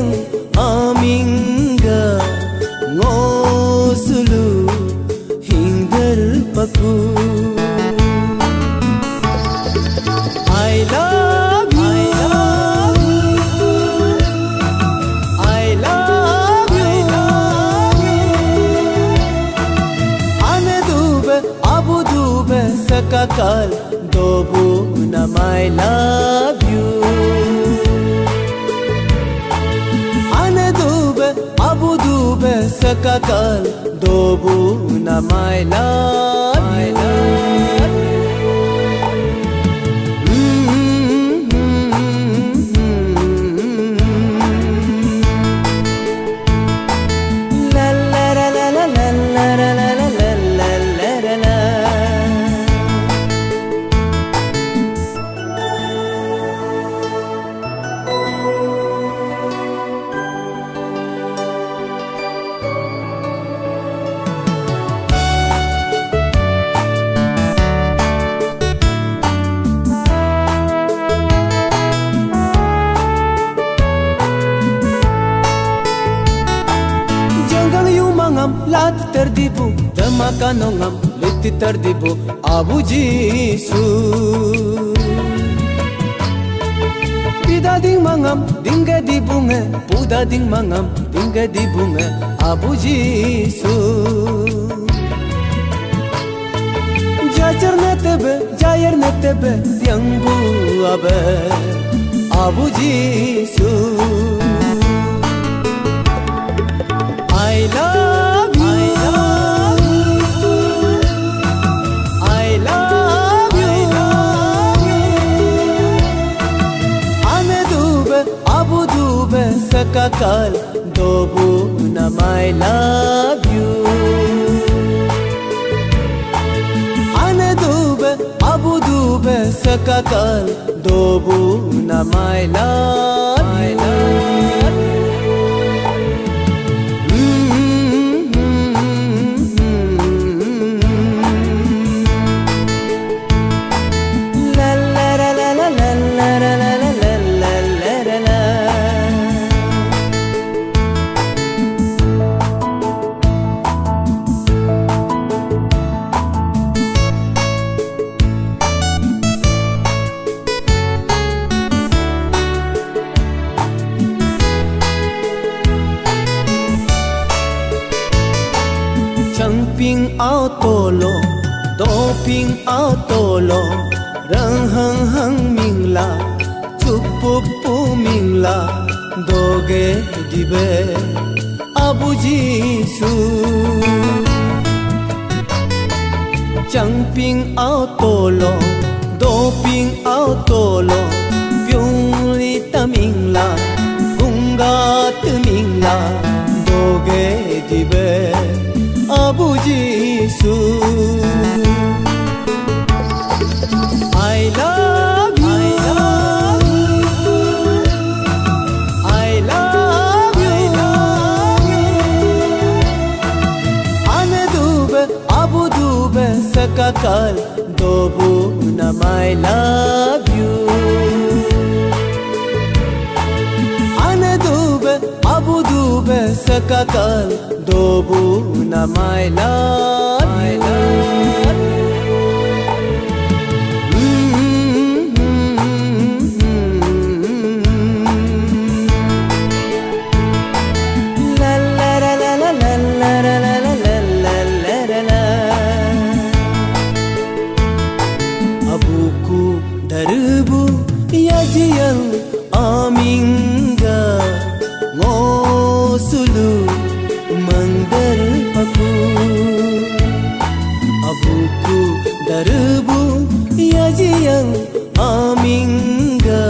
yang amingga ngosulu hinggar paku. I love you, I love you, ane dube abu dube sakakal dobu nam I love you. Ane dube abu dube sakakal dobu nam I love you. Lat terdibu, demakan ongam, liti terdibu, abu jisu. Pida ding mangam, dingga di bunga, puda ding mangam, dingga di bunga, abu jisu. Jajar netebe, jayar netebe, yang bu abe, abu jisu. I love you, I love you, ane dube abu dube sakakal dobu nam I love you. Ane dube abu dube sakakal dobu nam I love you. Ping ao tolo, do ping ao tolo, rang hang hang mingla, chupu pu mingla, doge dibe abu jisu. Chang ping ao tolo, do ping ao tolo, pyung li ta mingla, gunga tu mingla, doge dibe abu jisu. I love you, I love you, ane dube abu dube sakakal dobu nam I love you. Ane dube abu dube sakakal dobu nam I love you. La la la la la la la la la la la la. Abuku darbu yajian amingga ngosulu mangdar aku. Abuku darbu yajian amingga